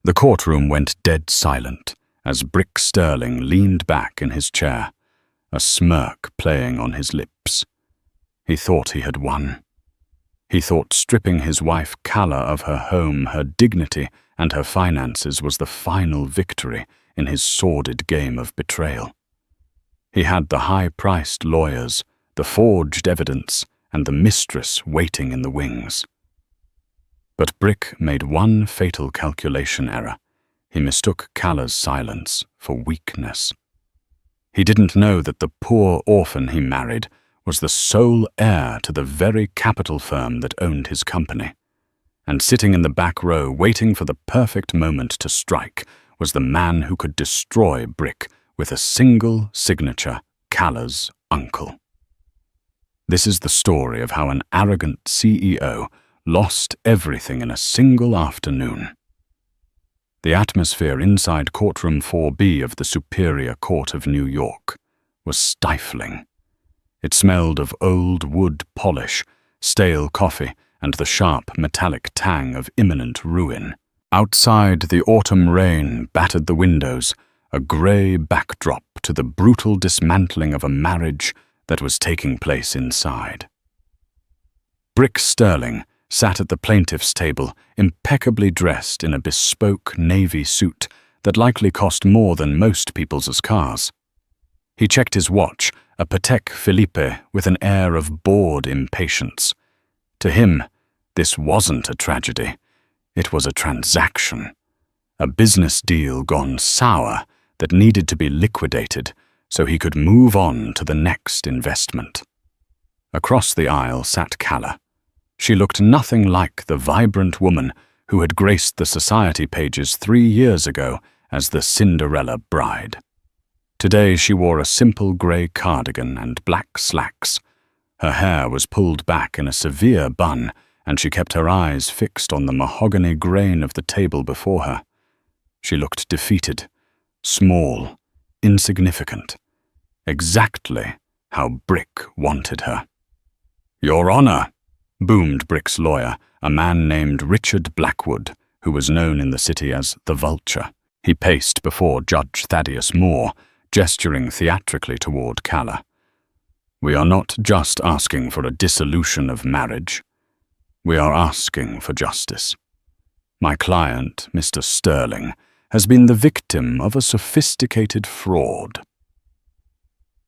The courtroom went dead silent as Brick Sterling leaned back in his chair, a smirk playing on his lips. He thought he had won. He thought stripping his wife Calla of her home, her dignity, and her finances was the final victory in his sordid game of betrayal. He had the high-priced lawyers, the forged evidence, and the mistress waiting in the wings. But Brick made one fatal calculation error. He mistook Calla's silence for weakness. He didn't know that the poor orphan he married was the sole heir to the very capital firm that owned his company. And sitting in the back row, waiting for the perfect moment to strike, was the man who could destroy Brick with a single signature, Calla's uncle. This is the story of how an arrogant CEO lost everything in a single afternoon. The atmosphere inside courtroom 4B of the Superior Court of New York was stifling. It smelled of old wood polish, stale coffee, and the sharp metallic tang of imminent ruin. Outside, the autumn rain battered the windows, a grey backdrop to the brutal dismantling of a marriage that was taking place inside. Brick Sterling sat at the plaintiff's table, impeccably dressed in a bespoke navy suit that likely cost more than most people's cars. He checked his watch, a Patek Philippe, with an air of bored impatience. To him, this wasn't a tragedy. It was a transaction, a business deal gone sour that needed to be liquidated so he could move on to the next investment. Across the aisle sat Calla. She looked nothing like the vibrant woman who had graced the society pages 3 years ago as the Cinderella bride. Today she wore a simple grey cardigan and black slacks. Her hair was pulled back in a severe bun, and she kept her eyes fixed on the mahogany grain of the table before her. She looked defeated, small, insignificant, exactly how Brick wanted her. "Your Honor," boomed Brick's lawyer, a man named Richard Blackwood, who was known in the city as the Vulture. He paced before Judge Thaddeus Moore, gesturing theatrically toward Calla. "We are not just asking for a dissolution of marriage. We are asking for justice. My client, Mr. Sterling, has been the victim of a sophisticated fraud."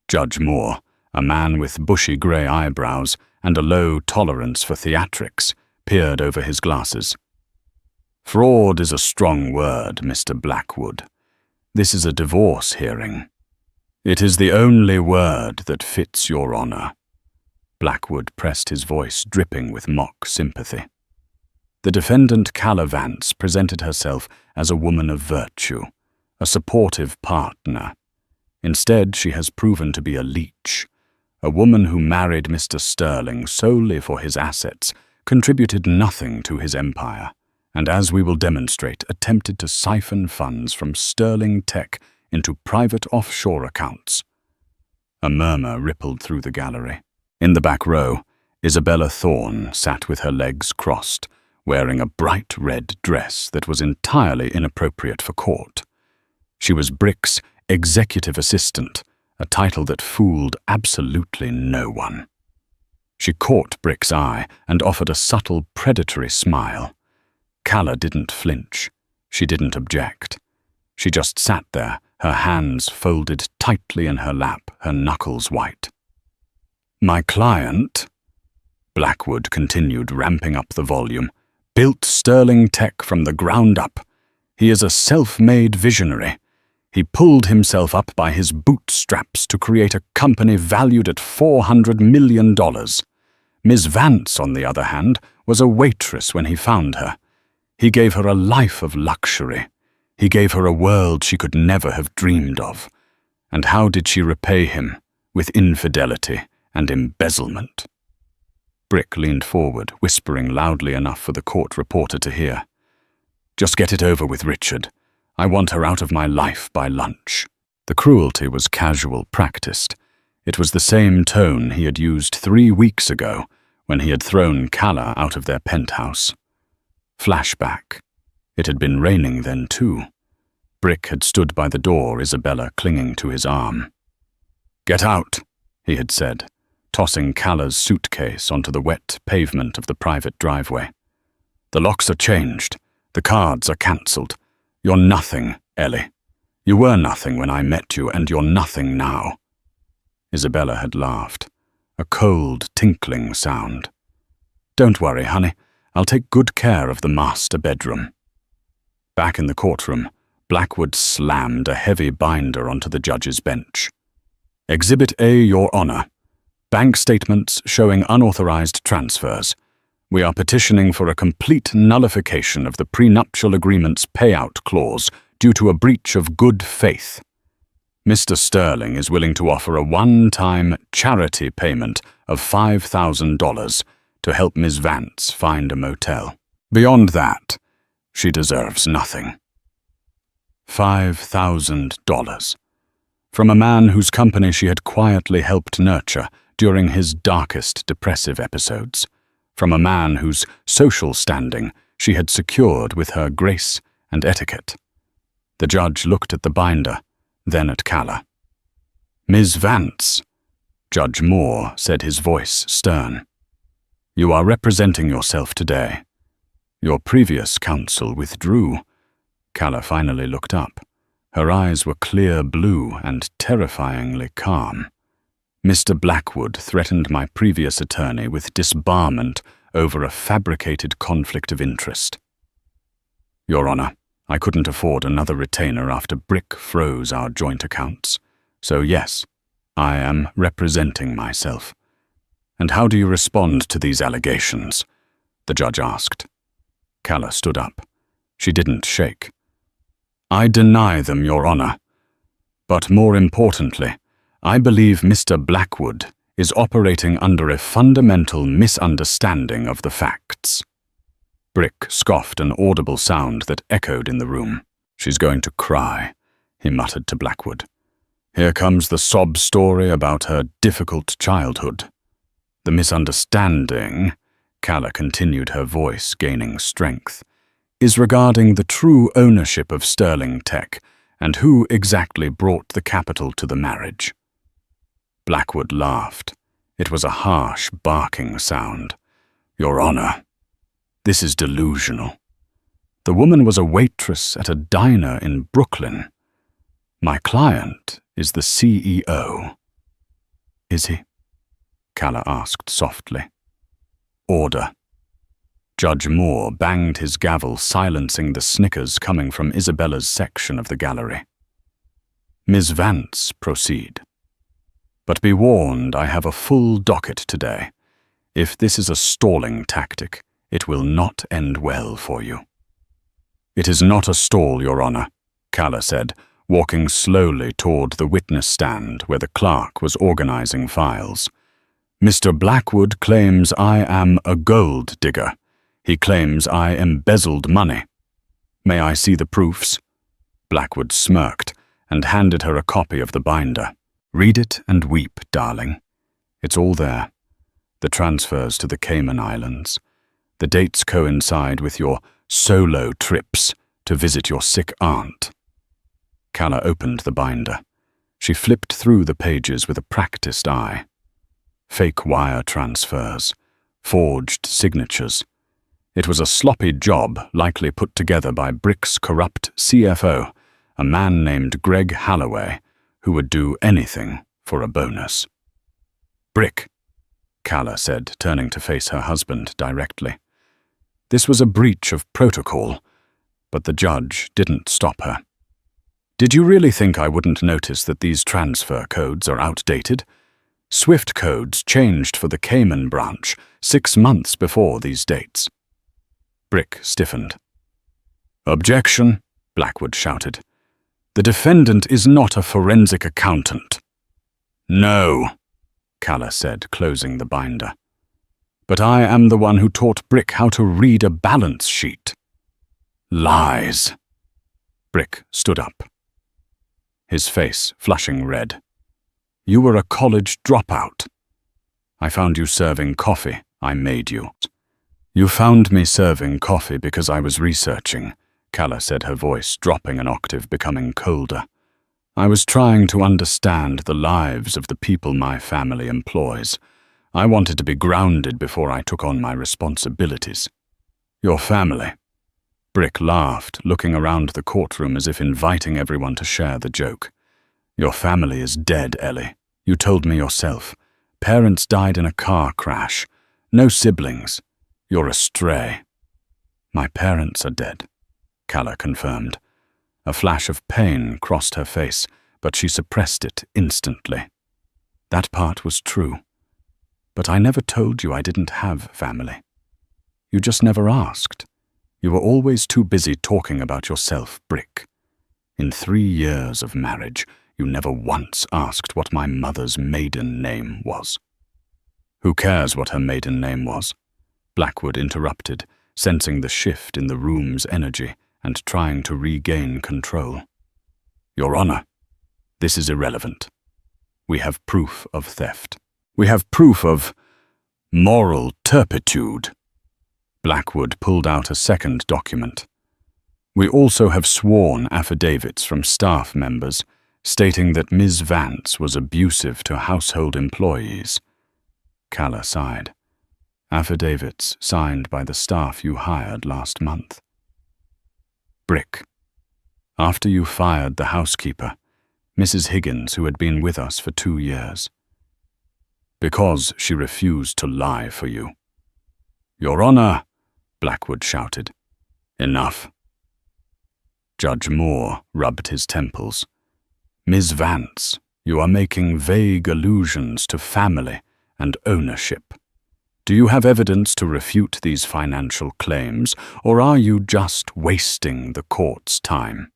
Judge Moore, a man with bushy grey eyebrows and a low tolerance for theatrics, peered over his glasses. "Fraud is a strong word, Mr. Blackwood. This is a divorce hearing. It is the only word that fits your honor." Blackwood pressed his voice, dripping with mock sympathy. The defendant Calla Vance presented herself as a woman of virtue, a supportive partner. Instead, she has proven to be a leech, a woman who married Mr. Sterling solely for his assets, contributed nothing to his empire, and as we will demonstrate, attempted to siphon funds from Sterling Tech into private offshore accounts. A murmur rippled through the gallery. In the back row, Isabella Thorne sat with her legs crossed, wearing a bright red dress that was entirely inappropriate for court. She was Brick's executive assistant, a title that fooled absolutely no one. She caught Brick's eye and offered a subtle, predatory smile. Calla didn't flinch. She didn't object. She just sat there, her hands folded tightly in her lap, her knuckles white. "My client," Blackwood continued, ramping up the volume, "built Sterling Tech from the ground up. He is a self-made visionary. He pulled himself up by his bootstraps to create a company valued at $400 million. Ms. Vance, on the other hand, was a waitress when he found her. He gave her a life of luxury. He gave her a world she could never have dreamed of. And how did she repay him? With infidelity and embezzlement." Brick leaned forward, whispering loudly enough for the court reporter to hear. "Just get it over with, Richard. I want her out of my life by lunch." The cruelty was casual, practiced. It was the same tone he had used 3 weeks ago when he had thrown Calla out of their penthouse. Flashback. It had been raining then too. Brick had stood by the door, Isabella clinging to his arm. "Get out," he had said, tossing Calla's suitcase onto the wet pavement of the private driveway. "The locks are changed. The cards are cancelled. You're nothing, Ellie. You were nothing when I met you, and you're nothing now." Isabella had laughed, a cold, tinkling sound. "Don't worry, honey. I'll take good care of the master bedroom." Back in the courtroom, Blackwood slammed a heavy binder onto the judge's bench. "Exhibit A, Your Honor. Bank statements showing unauthorized transfers. We are petitioning for a complete nullification of the prenuptial agreement's payout clause due to a breach of good faith. Mr. Sterling is willing to offer a one-time charity payment of $5,000 to help Ms. Vance find a motel. Beyond that, she deserves nothing." $5,000. From a man whose company she had quietly helped nurture during his darkest depressive episodes. From a man whose social standing she had secured with her grace and etiquette. The judge looked at the binder, then at Calla. "Ms. Vance," Judge Moore said, his voice stern. "You are representing yourself today. Your previous counsel withdrew." Calla finally looked up. Her eyes were clear blue and terrifyingly calm. "Mr. Blackwood threatened my previous attorney with disbarment over a fabricated conflict of interest." "Your Honor, I couldn't afford another retainer after Brick froze our joint accounts. So yes, I am representing myself." "And how do you respond to these allegations?" the judge asked. Calla stood up. She didn't shake. "I deny them, Your Honor. But more importantly, I believe Mr. Blackwood is operating under a fundamental misunderstanding of the facts." Brick scoffed an audible sound that echoed in the room. "She's going to cry," he muttered to Blackwood. "Here comes the sob story about her difficult childhood." "The misunderstanding," Calla continued, her voice gaining strength, "is regarding the true ownership of Sterling Tech and who exactly brought the capital to the marriage." Blackwood laughed. It was a harsh, barking sound. "Your Honor, this is delusional. The woman was a waitress at a diner in Brooklyn. My client is the CEO." "Is he?" Calla asked softly. "Order." Judge Moore banged his gavel, silencing the snickers coming from Isabella's section of the gallery. "Ms. Vance, proceed. But be warned, I have a full docket today. If this is a stalling tactic, it will not end well for you." "It is not a stall, Your Honor," Calla said, walking slowly toward the witness stand where the clerk was organizing files. "Mr. Blackwood claims I am a gold digger. He claims I embezzled money. May I see the proofs?" Blackwood smirked and handed her a copy of the binder. "Read it and weep, darling. It's all there. The transfers to the Cayman Islands. The dates coincide with your solo trips to visit your sick aunt." Calla opened the binder. She flipped through the pages with a practiced eye. Fake wire transfers, forged signatures. It was a sloppy job likely put together by Brick's corrupt CFO, a man named Greg Halloway, who would do anything for a bonus. "Brick," Calla said, turning to face her husband directly. This was a breach of protocol, but the judge didn't stop her. "Did you really think I wouldn't notice that these transfer codes are outdated? Swift codes changed for the Cayman branch 6 months before these dates." Brick stiffened. "Objection," Blackwood shouted. "The defendant is not a forensic accountant." "No," Calla said, closing the binder. "But I am the one who taught Brick how to read a balance sheet." "Lies." Brick stood up, his face flushing red. "You were a college dropout. I found you serving coffee. I made you." "You found me serving coffee because I was researching," Calla said, her voice dropping an octave, becoming colder. I was trying to understand the lives of the people my family employs. I wanted to be grounded before I took on my responsibilities. Your family. Brick laughed, looking around the courtroom as if inviting everyone to share the joke. Your family is dead, Ellie. You told me yourself. Parents died in a car crash. No siblings. You're a stray. My parents are dead, Calla confirmed. A flash of pain crossed her face, but she suppressed it instantly. That part was true. But I never told you I didn't have family. You just never asked. You were always too busy talking about yourself, Brick. In 3 years of marriage, you never once asked what my mother's maiden name was. Who cares what her maiden name was? Blackwood interrupted, sensing the shift in the room's energy and trying to regain control. Your Honor, this is irrelevant. We have proof of theft. We have proof of moral turpitude. Blackwood pulled out a second document. We also have sworn affidavits from staff members stating that Ms. Vance was abusive to household employees. Calla sighed. Affidavits signed by the staff you hired last month. Brick. After you fired the housekeeper, Mrs. Higgins, who had been with us for 2 years. Because she refused to lie for you. Your Honor, Blackwood shouted. Enough. Judge Moore rubbed his temples. Ms. Vance, you are making vague allusions to family and ownership. Do you have evidence to refute these financial claims, or are you just wasting the court's time?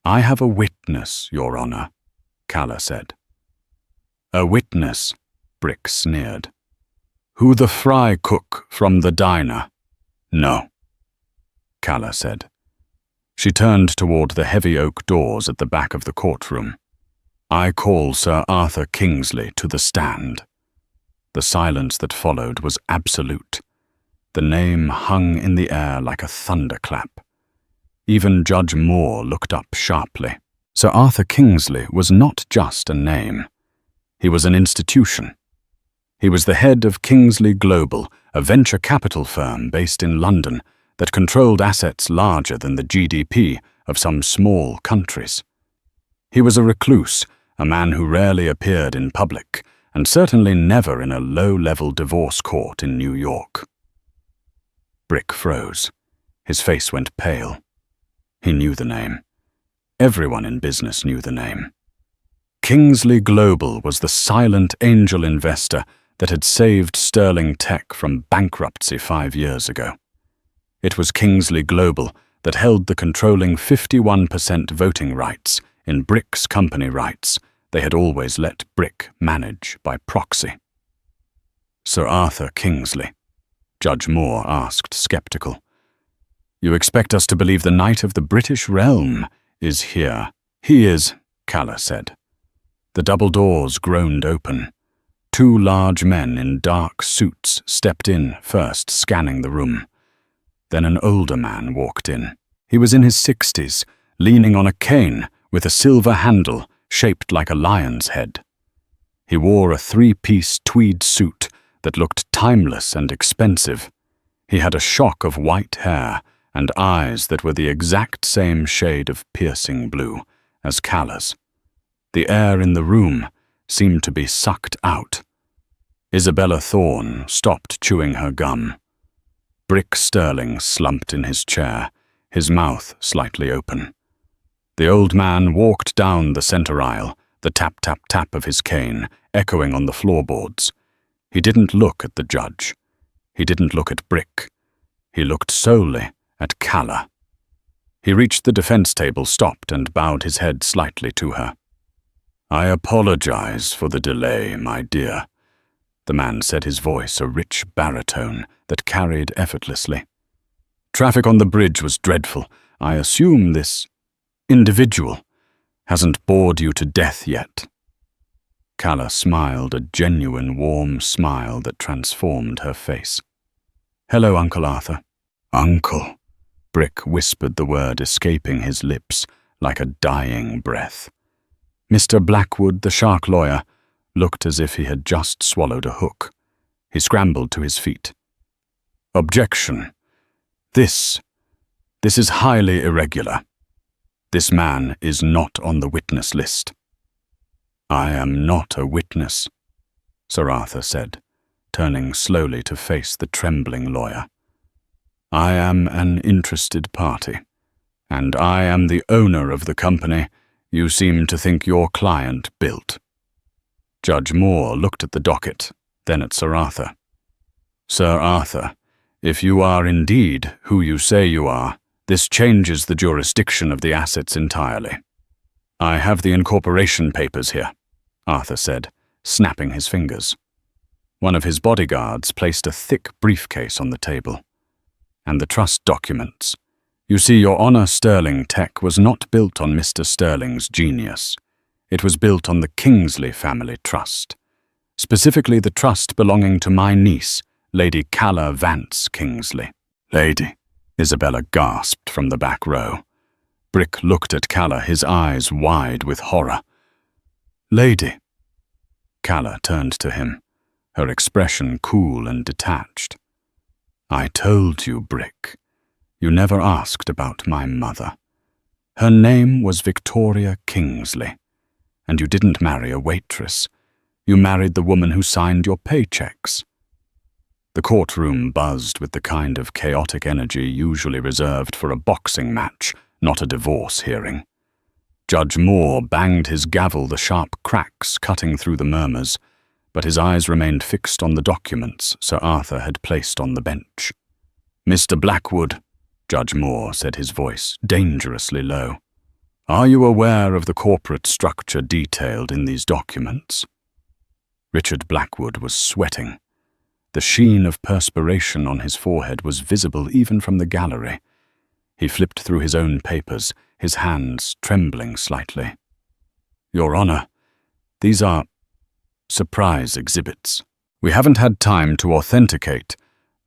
I have a witness, Your Honor, Calla said. A witness, Brick sneered. Who, the fry cook from the diner? No, Calla said. She turned toward the heavy oak doors at the back of the courtroom. I call Sir Arthur Kingsley to the stand. The silence that followed was absolute. The name hung in the air like a thunderclap. Even Judge Moore looked up sharply. Sir Arthur Kingsley was not just a name. He was an institution. He was the head of Kingsley Global, a venture capital firm based in London that controlled assets larger than the GDP of some small countries. He was a recluse, a man who rarely appeared in public, and certainly never in a low-level divorce court in New York. Brick froze. His face went pale. He knew the name. Everyone in business knew the name. Kingsley Global was the silent angel investor that had saved Sterling Tech from bankruptcy 5 years ago. It was Kingsley Global that held the controlling 51% voting rights in Brick's company rights they had always let Brick manage by proxy. Sir Arthur Kingsley, Judge Moore asked, skeptical. You expect us to believe the Knight of the British Realm is here? He is, Calla said. The double doors groaned open. 2 large men in dark suits stepped in, first scanning the room. Then an older man walked in. He was in his 60s, leaning on a cane with a silver handle shaped like a lion's head. He wore a 3-piece tweed suit that looked timeless and expensive. He had a shock of white hair and eyes that were the exact same shade of piercing blue as Calla's. The air in the room seemed to be sucked out. Isabella Thorne stopped chewing her gum. Brick Sterling slumped in his chair, his mouth slightly open. The old man walked down the center aisle, the tap-tap-tap of his cane echoing on the floorboards. He didn't look at the judge. He didn't look at Brick. He looked solely at Calla. He reached the defense table, stopped, and bowed his head slightly to her. I apologize for the delay, my dear. The man said, his voice a rich baritone that carried effortlessly. Traffic on the bridge was dreadful. I assume this individual hasn't bored you to death yet. Calla smiled, a genuine warm smile that transformed her face. Hello, Uncle Arthur. Uncle. Brick whispered the word escaping his lips like a dying breath. Mr. Blackwood, the shark lawyer, looked as if he had just swallowed a hook. He scrambled to his feet. Objection. This is highly irregular. This man is not on the witness list. I am not a witness, Sir Arthur said, turning slowly to face the trembling lawyer. I am an interested party, and I am the owner of the company you seem to think your client built. Judge Moore looked at the docket, then at Sir Arthur. Sir Arthur, if you are indeed who you say you are, this changes the jurisdiction of the assets entirely. I have the incorporation papers here, Arthur said, snapping his fingers. One of his bodyguards placed a thick briefcase on the table. And the trust documents. You see, Your Honor, Sterling Tech was not built on Mr. Sterling's genius. It was built on the Kingsley family trust. Specifically the trust belonging to my niece, Lady Calla Vance Kingsley. Lady, Isabella gasped from the back row. Brick looked at Calla, his eyes wide with horror. Lady. Calla turned to him, her expression cool and detached. I told you, Brick. You never asked about my mother. Her name was Victoria Kingsley, and you didn't marry a waitress. You married the woman who signed your paychecks. The courtroom buzzed with the kind of chaotic energy usually reserved for a boxing match, not a divorce hearing. Judge Moore banged his gavel, the sharp cracks cutting through the murmurs, but his eyes remained fixed on the documents Sir Arthur had placed on the bench. Mr. Blackwood, Judge Moore said, his voice dangerously low, are you aware of the corporate structure detailed in these documents? Richard Blackwood was sweating. The sheen of perspiration on his forehead was visible even from the gallery. He flipped through his own papers, his hands trembling slightly. Your Honor, these are surprise exhibits. We haven't had time to authenticate.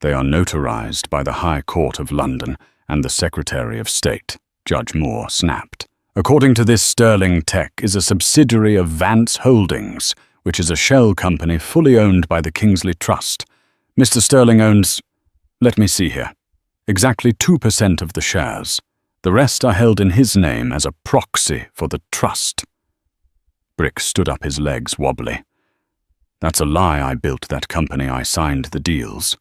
They are notarized by the High Court of London and the Secretary of State, Judge Moore snapped. According to this, Sterling Tech is a subsidiary of Vance Holdings, which is a shell company fully owned by the Kingsley Trust. Mr. Sterling owns, let me see here, exactly 2% of the shares. The rest are held in his name as a proxy for the trust. Brick stood up, his legs wobbly. That's a lie. I built that company. I signed the deals.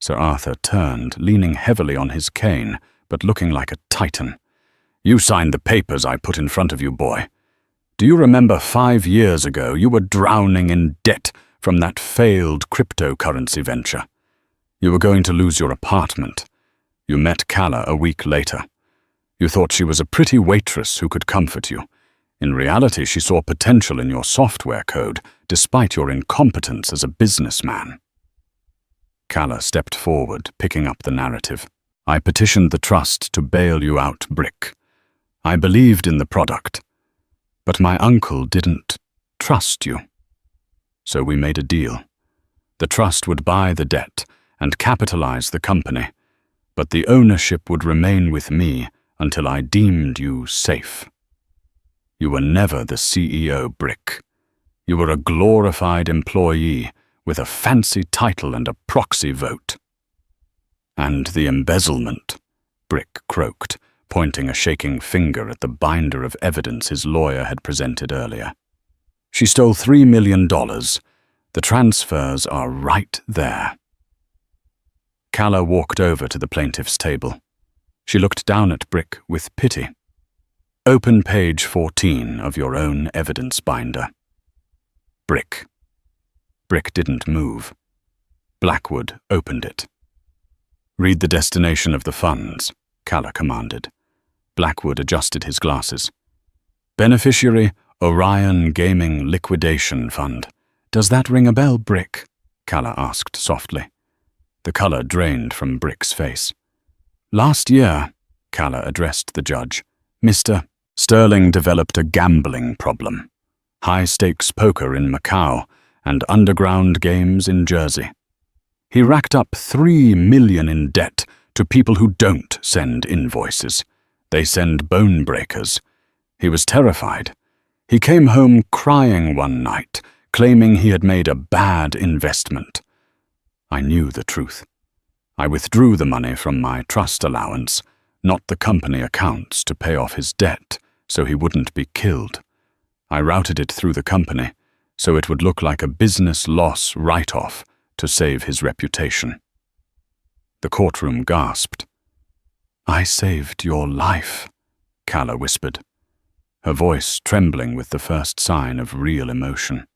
Sir Arthur turned, leaning heavily on his cane, but looking like a titan. You signed the papers I put in front of you, boy. Do you remember 5 years ago you were drowning in debt from that failed cryptocurrency venture? You were going to lose your apartment. You met Calla a week later. You thought she was a pretty waitress who could comfort you. In reality, she saw potential in your software code, despite your incompetence as a businessman. Calla stepped forward, picking up the narrative. I petitioned the trust to bail you out, Brick. I believed in the product, but my uncle didn't trust you. So we made a deal. The trust would buy the debt and capitalize the company, but the ownership would remain with me until I deemed you safe. You were never the CEO, Brick. You were a glorified employee with a fancy title and a proxy vote. And the embezzlement, Brick croaked, pointing a shaking finger at the binder of evidence his lawyer had presented earlier. She stole $3 million. The transfers are right there. Calla walked over to the plaintiff's table. She looked down at Brick with pity. Open page 14 of your own evidence binder. Brick. Brick didn't move. Blackwood opened it. Read the destination of the funds, Calla commanded. Blackwood adjusted his glasses. Beneficiary, Orion Gaming Liquidation Fund. Does that ring a bell, Brick? Calla asked softly. The color drained from Brick's face. Last year, Calla addressed the judge, Mr. Sterling developed a gambling problem. High-stakes poker in Macau and underground games in Jersey. He racked up $3 million in debt to people who don't send invoices. They send bone breakers. He was terrified. He came home crying one night, claiming he had made a bad investment. I knew the truth. I withdrew the money from my trust allowance, not the company accounts, to pay off his debt so he wouldn't be killed. I routed it through the company so it would look like a business loss write-off to save his reputation. The courtroom gasped. "I saved your life," Calla whispered, her voice trembling with the first sign of real emotion.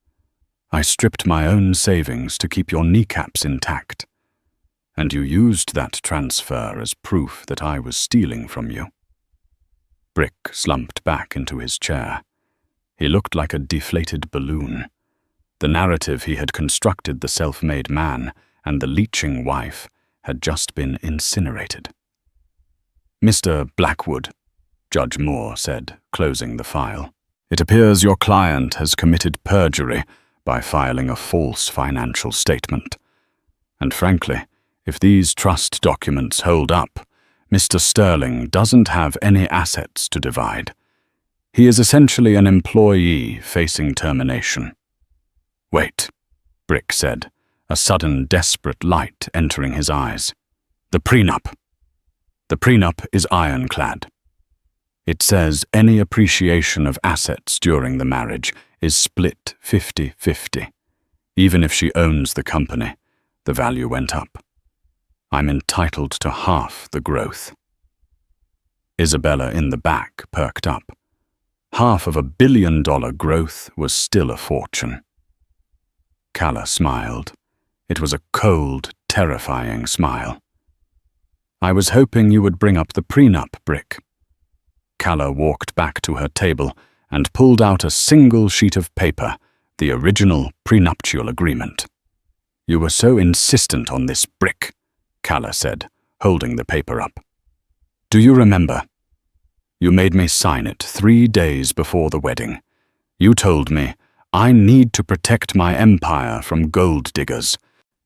"I stripped my own savings to keep your kneecaps intact. And you used that transfer as proof that I was stealing from you." Brick slumped back into his chair. He looked like a deflated balloon. The narrative he had constructed the self-made man and the leeching wife had just been incinerated. "Mr. Blackwood," Judge Moore said, closing the file, "it appears your client has committed perjury by filing a false financial statement. And frankly, if these trust documents hold up, Mr. Sterling doesn't have any assets to divide. He is essentially an employee facing termination." "Wait," Brick said, a sudden desperate light entering his eyes. "The prenup. The prenup is ironclad. It says any appreciation of assets during the marriage is split 50-50. Even if she owns the company, the value went up. I'm entitled to half the growth." Isabella in the back perked up. Half of $1 billion growth was still a fortune. Calla smiled. It was a cold, terrifying smile. "I was hoping you would bring up the prenup, Brick." Calla walked back to her table and pulled out a single sheet of paper, the original prenuptial agreement. "You were so insistent on this, Brick," Calla said, holding the paper up. "Do you remember? You made me sign it 3 days before the wedding. You told me, I need to protect my empire from gold diggers.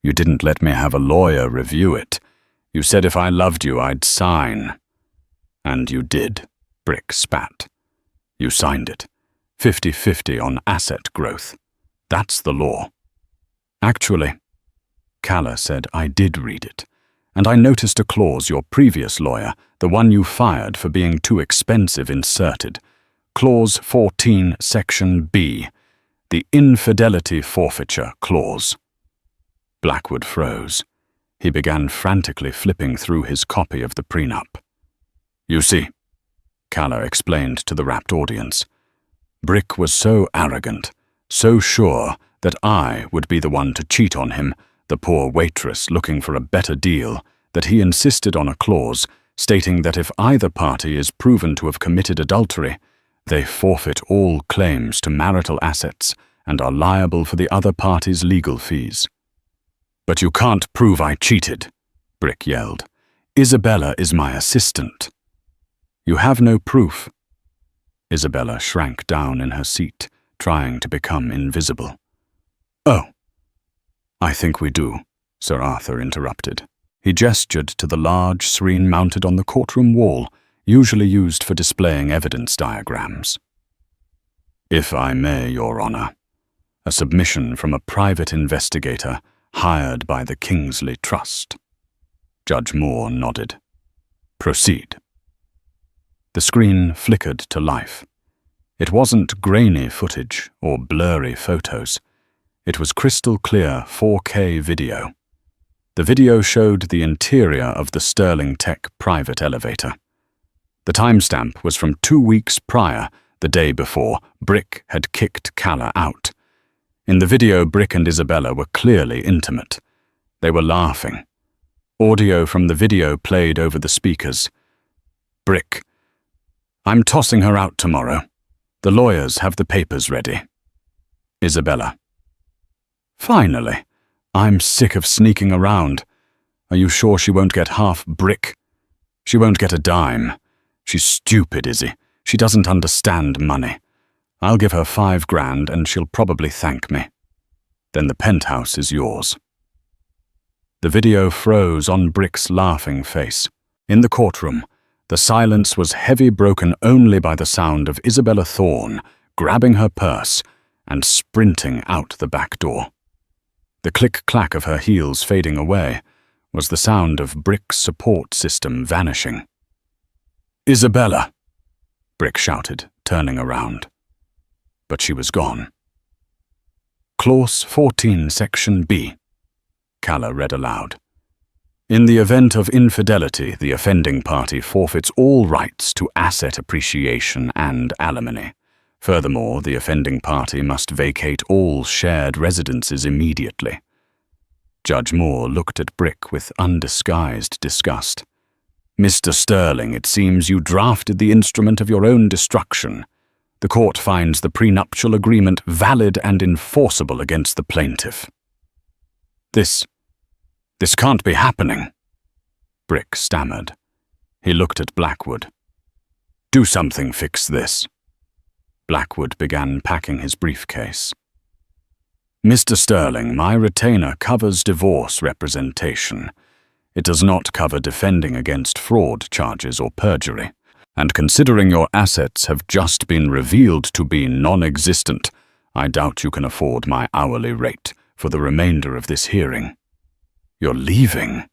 You didn't let me have a lawyer review it. You said if I loved you, I'd sign." "And you did," Brick spat. "You signed it. 50-50 on asset growth. That's the law." "Actually," Calla said, "I did read it. And I noticed a clause your previous lawyer, the one you fired for being too expensive, inserted. Clause 14, Section B, the infidelity forfeiture clause." Blackwood froze. He began frantically flipping through his copy of the prenup. "You see," Calla explained to the rapt audience, "Brick was so arrogant, so sure that I would be the one to cheat on him, the poor waitress looking for a better deal, that he insisted on a clause stating that if either party is proven to have committed adultery, they forfeit all claims to marital assets and are liable for the other party's legal fees." "But you can't prove I cheated," Brick yelled. "Isabella is my assistant." "You have no proof." Isabella shrank down in her seat, trying to become invisible. "Oh, I think we do," Sir Arthur interrupted. He gestured to the large screen mounted on the courtroom wall, usually used for displaying evidence diagrams. "If I may, Your Honor, a submission from a private investigator hired by the Kingsley Trust." Judge Moore nodded. "Proceed." The screen flickered to life. It wasn't grainy footage or blurry photos. It was crystal clear 4K video. The video showed the interior of the Sterling Tech private elevator. The timestamp was from 2 weeks prior, the day before Brick had kicked Calla out. In the video, Brick and Isabella were clearly intimate. They were laughing. Audio from the video played over the speakers. "Brick, I'm tossing her out tomorrow. The lawyers have the papers ready." Isabella: "Finally. I'm sick of sneaking around. Are you sure she won't get half Brick? She won't get a dime. She's stupid, Izzy. She doesn't understand money. I'll give her $5,000 and she'll probably thank me. Then the penthouse is yours." The video froze on Brick's laughing face. In the courtroom, the silence was heavy, broken only by the sound of Isabella Thorne grabbing her purse and sprinting out the back door. The click-clack of her heels fading away was the sound of Brick's support system vanishing. "Isabella!" Brick shouted, turning around. But she was gone. "Clause 14, Section B," Calla read aloud. "In the event of infidelity, the offending party forfeits all rights to asset appreciation and alimony. Furthermore, the offending party must vacate all shared residences immediately." Judge Moore looked at Brick with undisguised disgust. "Mr. Sterling, it seems you drafted the instrument of your own destruction. The court finds the prenuptial agreement valid and enforceable against the plaintiff." This can't be happening," Brick stammered. He looked at Blackwood. "Do something, fix this." Blackwood began packing his briefcase. "Mr. Sterling, my retainer covers divorce representation. It does not cover defending against fraud charges or perjury. And considering your assets have just been revealed to be non-existent, I doubt you can afford my hourly rate for the remainder of this hearing." "You're leaving?"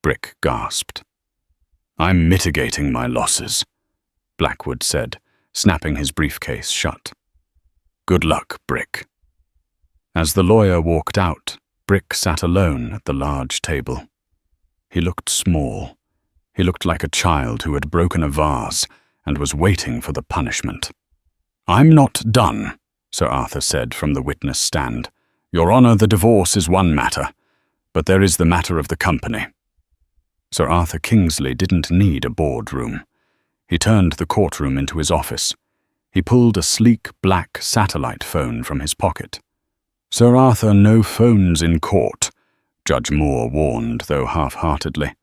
Brick gasped. "I'm mitigating my losses," Blackwood said, snapping his briefcase shut. "Good luck, Brick." As the lawyer walked out, Brick sat alone at the large table. He looked small. He looked like a child who had broken a vase and was waiting for the punishment. "I'm not done," Sir Arthur said from the witness stand. "Your Honour, the divorce is one matter, but there is the matter of the company." Sir Arthur Kingsley didn't need a boardroom. He turned the courtroom into his office. He pulled a sleek black satellite phone from his pocket. "Sir Arthur, no phones in court," Judge Moore warned, though half-heartedly.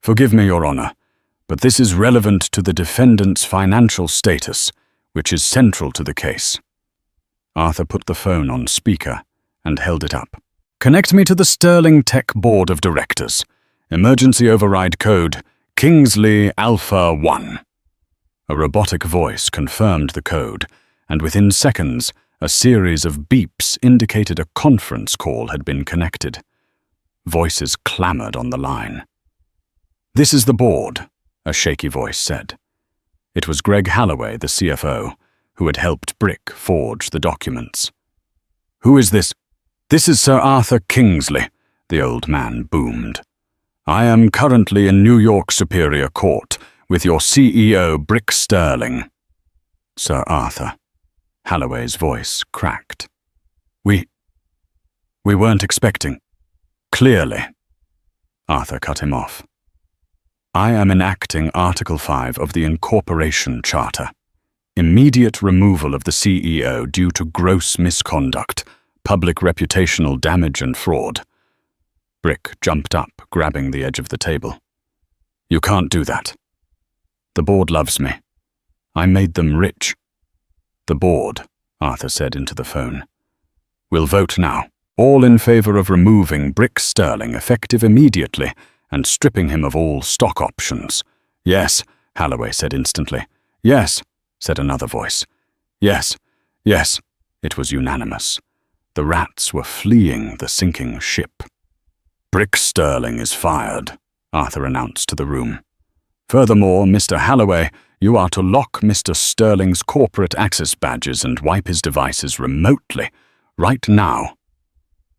"Forgive me, Your Honour, but this is relevant to the defendant's financial status, which is central to the case." Arthur put the phone on speaker and held it up. "Connect me to the Sterling Tech Board of Directors. Emergency override code Kingsley Alpha 1. A robotic voice confirmed the code, and within seconds, a series of beeps indicated a conference call had been connected. Voices clamored on the line. "This is the board," a shaky voice said. It was Greg Halloway, the CFO, who had helped Brick forge the documents. "Who is this?" "This is Sir Arthur Kingsley," the old man boomed. "I am currently in New York Superior Court with your CEO, Brick Sterling." "Sir Arthur," Halloway's voice cracked. We weren't expecting." "Clearly." Arthur cut him off. "I am enacting Article 5 of the Incorporation Charter. Immediate removal of the CEO due to gross misconduct, public reputational damage and fraud." Brick jumped up, grabbing the edge of the table. "You can't do that. The board loves me. I made them rich." "The board," Arthur said into the phone, "will vote now. All in favor of removing Brick Sterling effective immediately and stripping him of all stock options." "Yes," Halloway said instantly. "Yes," said another voice. "Yes, yes." It was unanimous. The rats were fleeing the sinking ship. "Brick Sterling is fired," Arthur announced to the room. "Furthermore, Mr. Halloway, you are to lock Mr. Sterling's corporate access badges and wipe his devices remotely, right now."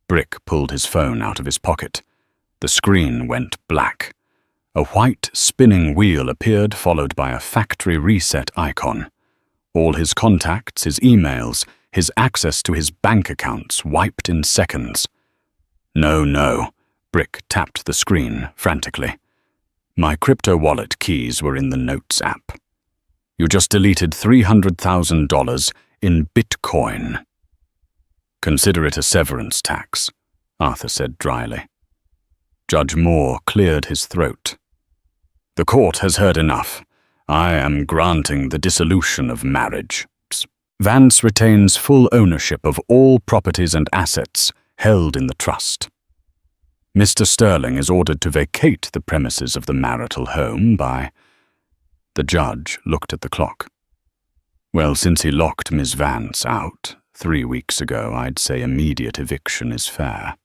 Brick pulled his phone out of his pocket. The screen went black. A white spinning wheel appeared, followed by a factory reset icon. All his contacts, his emails, his access to his bank accounts wiped in seconds. No. Brick tapped the screen frantically. "My crypto wallet keys were in the Notes app. You just deleted $300,000 in Bitcoin." "Consider it a severance tax," Arthur said dryly. Judge Moore cleared his throat. "The court has heard enough. I am granting the dissolution of marriage. Vance retains full ownership of all properties and assets held in the trust." Mr. Sterling is ordered to vacate the premises of the marital home by—" The judge looked at the clock. "Well, since he locked Miss Vance out 3 weeks ago, I'd say immediate eviction is fair.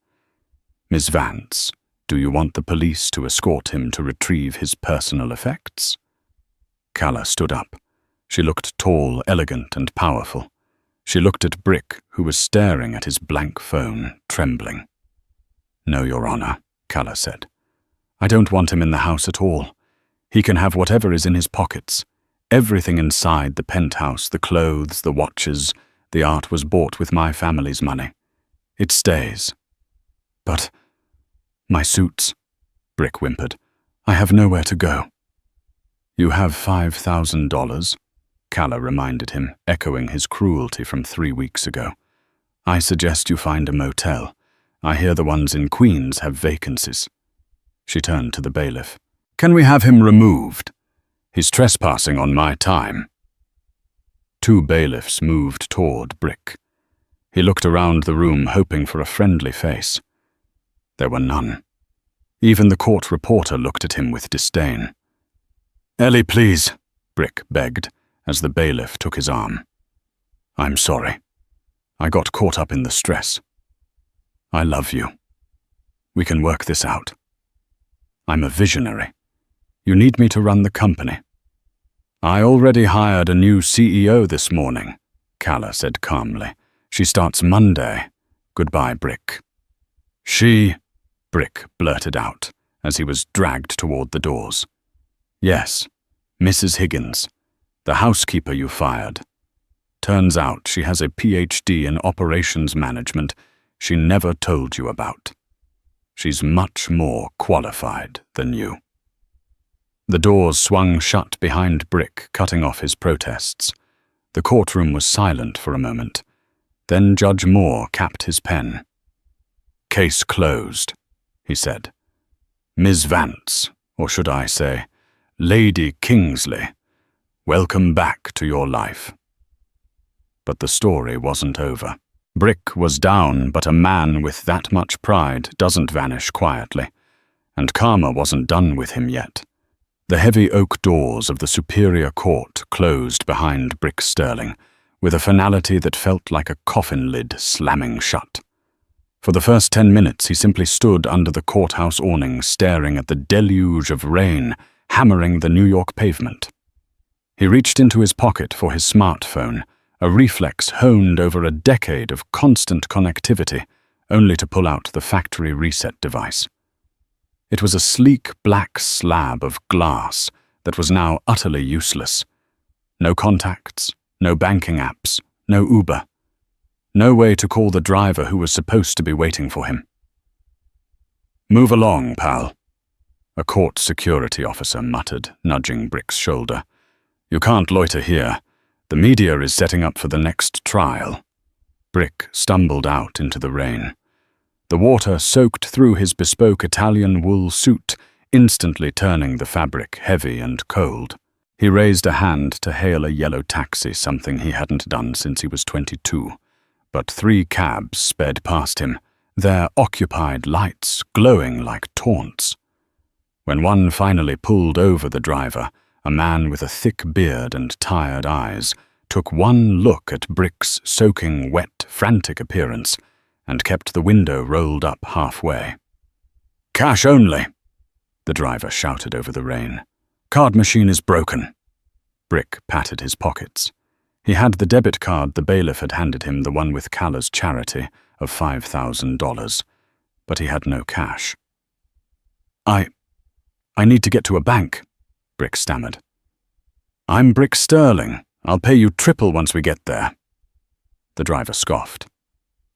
Miss Vance, do you want the police to escort him to retrieve his personal effects?" Calla stood up. She looked tall, elegant, and powerful. She looked at Brick, who was staring at his blank phone, trembling. "No, Your Honor," Calla said. "I don't want him in the house at all. He can have whatever is in his pockets. Everything inside the penthouse, the clothes, the watches, the art was bought with my family's money. It stays." "But my suits," Brick whimpered. "I have nowhere to go." "You have $5,000, Calla reminded him, echoing his cruelty from 3 weeks ago. "I suggest you find a motel. I hear the ones in Queens have vacancies." She turned to the bailiff. "Can we have him removed? He's trespassing on my time." 2 bailiffs moved toward Brick. He looked around the room, hoping for a friendly face. There were none. Even the court reporter looked at him with disdain. "Ellie, please," Brick begged, as the bailiff took his arm. "I'm sorry. I got caught up in the stress. I love you. We can work this out. I'm a visionary. You need me to run the company." "I already hired a new CEO this morning," Calla said calmly. "She starts Monday. Goodbye, Brick." "She," Brick blurted out, as he was dragged toward the doors. "Yes, Mrs. Higgins, the housekeeper you fired. Turns out she has a PhD in operations management she never told you about. She's much more qualified than you." The doors swung shut behind Brick, cutting off his protests. The courtroom was silent for a moment. Then Judge Moore capped his pen. "Case closed," he said. "Ms. Vance, or should I say, Lady Kingsley, welcome back to your life." But the story wasn't over. Brick was down, but a man with that much pride doesn't vanish quietly, and karma wasn't done with him yet. The heavy oak doors of the Superior Court closed behind Brick Sterling, with a finality that felt like a coffin lid slamming shut. For the first 10 minutes he simply stood under the courthouse awning, staring at the deluge of rain hammering the New York pavement. He reached into his pocket for his smartphone, a reflex honed over a decade of constant connectivity, only to pull out the factory reset device. It was a sleek black slab of glass that was now utterly useless. No contacts, no banking apps, no Uber. No way to call the driver who was supposed to be waiting for him. "Move along, pal," a court security officer muttered, nudging Brick's shoulder. "You can't loiter here. The media is setting up for the next trial." Brick stumbled out into the rain. The water soaked through his bespoke Italian wool suit, instantly turning the fabric heavy and cold. He raised a hand to hail a yellow taxi, something he hadn't done since he was 22. But 3 cabs sped past him, their occupied lights glowing like taunts. When one finally pulled over the driver, a man with a thick beard and tired eyes took one look at Brick's soaking wet, frantic appearance and kept the window rolled up halfway. "Cash only," the driver shouted over the rain. "Card machine is broken." Brick patted his pockets. He had the debit card the bailiff had handed him, the one with Calla's charity, of $5,000, but he had no cash. I need to get to a bank," Brick stammered. "I'm Brick Sterling. I'll pay you triple once we get there." The driver scoffed.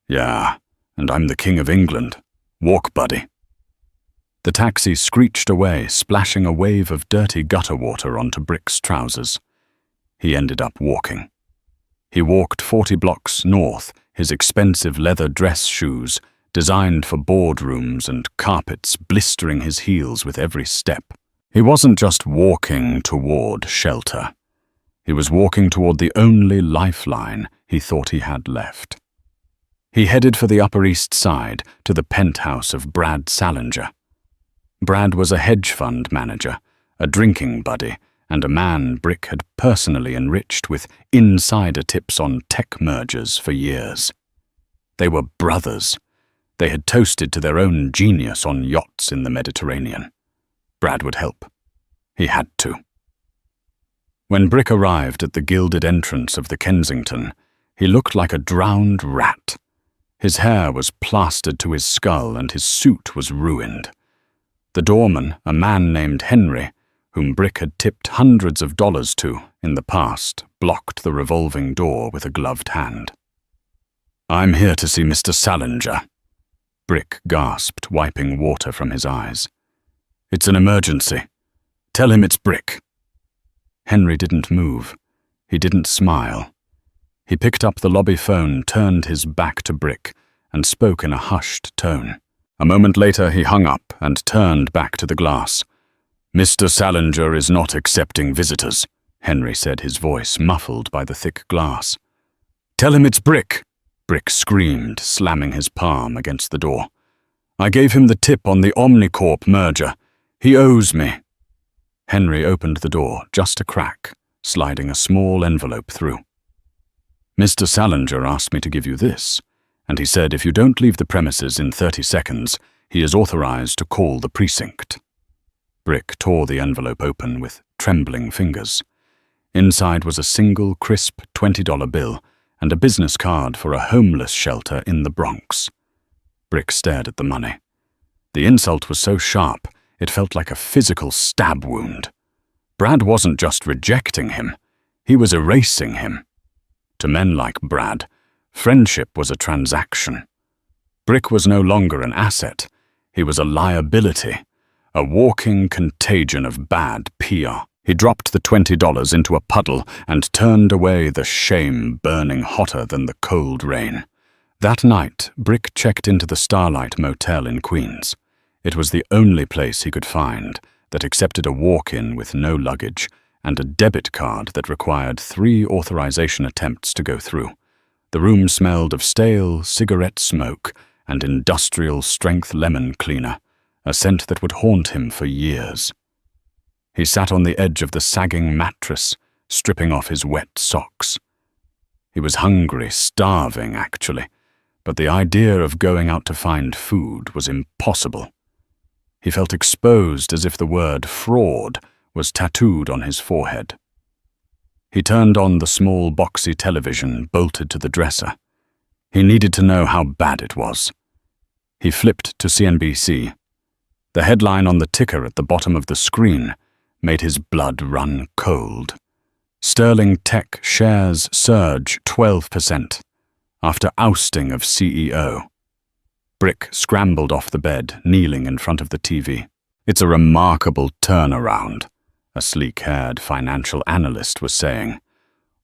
"Yeah, and I'm the King of England. Walk, buddy." The taxi screeched away, splashing a wave of dirty gutter water onto Brick's trousers. He ended up walking. He walked 40 blocks north, his expensive leather dress shoes, designed for boardrooms and carpets blistering his heels with every step. He wasn't just walking toward shelter. He was walking toward the only lifeline he thought he had left. He headed for the Upper East Side to the penthouse of Brad Salinger. Brad was a hedge fund manager, a drinking buddy, and a man Brick had personally enriched with insider tips on tech mergers for years. They were brothers. They had toasted to their own genius on yachts in the Mediterranean. Brad would help. He had to. When Brick arrived at the gilded entrance of the Kensington, he looked like a drowned rat. His hair was plastered to his skull and his suit was ruined. The doorman, a man named Henry, whom Brick had tipped hundreds of dollars to in the past, blocked the revolving door with a gloved hand. "I'm here to see Mr. Salinger," Brick gasped, wiping water from his eyes. "It's an emergency. Tell him it's Brick." Henry didn't move. He didn't smile. He picked up the lobby phone, turned his back to Brick, and spoke in a hushed tone. A moment later he hung up and turned back to the glass. "Mr. Salinger is not accepting visitors," Henry said, his voice muffled by the thick glass. "Tell him it's Brick," Brick screamed, slamming his palm against the door. "I gave him the tip on the Omnicorp merger. He owes me." Henry opened the door just a crack, sliding a small envelope through. "Mr. Salinger asked me to give you this, and he said if you don't leave the premises in 30 seconds, he is authorized to call the precinct." Brick tore the envelope open with trembling fingers. Inside was a single, crisp $20 bill and a business card for a homeless shelter in the Bronx. Brick stared at the money. The insult was so sharp, it felt like a physical stab wound. Brad wasn't just rejecting him, he was erasing him. To men like Brad, friendship was a transaction. Brick was no longer an asset, he was a liability, a walking contagion of bad PR. He dropped the $20 into a puddle and turned away, the shame burning hotter than the cold rain. That night, Brick checked into the Starlight Motel in Queens. It was the only place he could find that accepted a walk-in with no luggage and a debit card that required 3 authorization attempts to go through. The room smelled of stale cigarette smoke and industrial-strength lemon cleaner, a scent that would haunt him for years. He sat on the edge of the sagging mattress, stripping off his wet socks. He was hungry, starving actually, but the idea of going out to find food was impossible. He felt exposed as if the word fraud was tattooed on his forehead. He turned on the small boxy television bolted to the dresser. He needed to know how bad it was. He flipped to CNBC. The headline on the ticker at the bottom of the screen made his blood run cold. Sterling Tech shares surge 12% after ousting of CEO. Brick scrambled off the bed, kneeling in front of the TV. "It's a remarkable turnaround," a sleek-haired financial analyst was saying.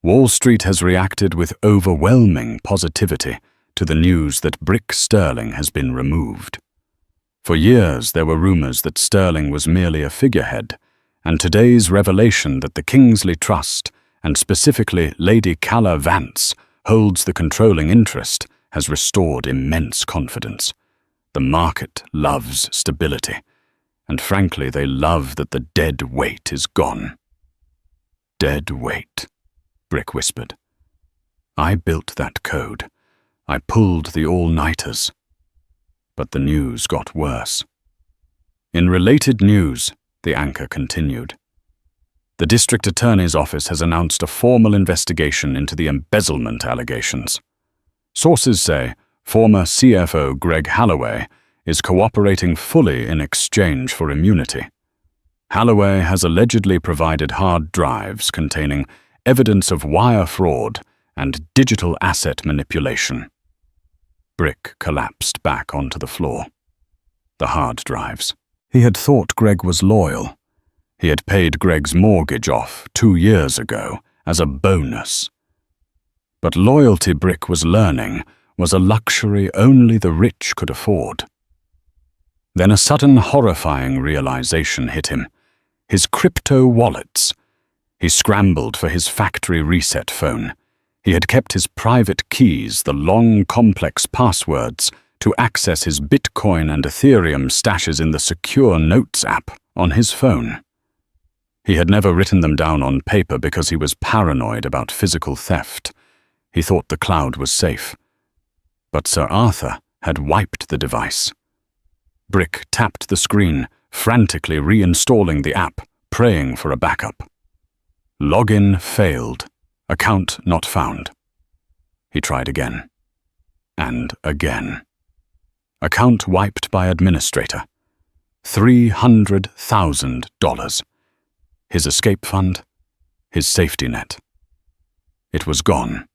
"Wall Street has reacted with overwhelming positivity to the news that Brick Sterling has been removed. For years there were rumors that Sterling was merely a figurehead, and today's revelation that the Kingsley Trust, and specifically Lady Calla Vance, holds the controlling interest has restored immense confidence. The market loves stability, and frankly they love that the dead weight is gone." "Dead weight," Brick whispered. "I built that code. I pulled the all-nighters." But the news got worse. "In related news," the anchor continued, "the district attorney's office has announced a formal investigation into the embezzlement allegations. Sources say former CFO Greg Holloway is cooperating fully in exchange for immunity. Holloway has allegedly provided hard drives containing evidence of wire fraud and digital asset manipulation." Brick collapsed back onto the floor. The hard drives. He had thought Greg was loyal. He had paid Greg's mortgage off 2 years ago as a bonus. But loyalty, Brick was learning, was a luxury only the rich could afford. Then a sudden horrifying realization hit him. His crypto wallets. He scrambled for his factory reset phone. He had kept his private keys, the long, complex passwords, to access his Bitcoin and Ethereum stashes in the Secure Notes app on his phone. He had never written them down on paper because he was paranoid about physical theft. He thought the cloud was safe. But Sir Arthur had wiped the device. Brick tapped the screen, frantically reinstalling the app, praying for a backup. Login failed. Account not found. He tried again. And again. Account wiped by administrator. $300,000. His escape fund, his safety net. It was gone.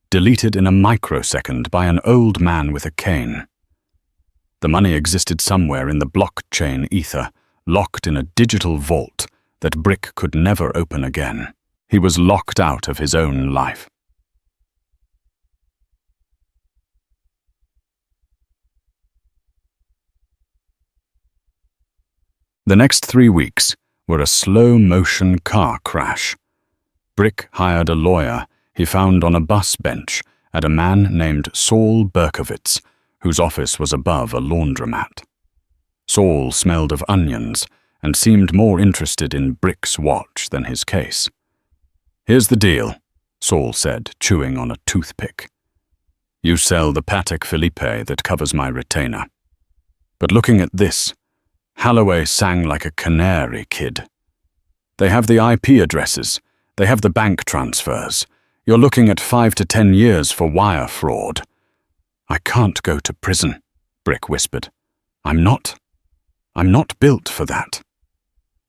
Deleted in a microsecond by an old man with a cane. The money existed somewhere in the blockchain ether, locked in a digital vault that Brick could never open again. He was locked out of his own life. The next 3 weeks were a slow-motion car crash. Brick hired a lawyer he found on a bus bench at a man named Saul Berkowitz, whose office was above a laundromat. Saul smelled of onions and seemed more interested in Brick's watch than his case. "Here's the deal," Saul said, chewing on a toothpick. "You sell the Patek Philippe that covers my retainer. But looking at this, Holloway sang like a canary, kid. They have the IP addresses, they have the bank transfers. You're looking at 5 to 10 years for wire fraud." "I can't go to prison," Brick whispered. I'm not built for that."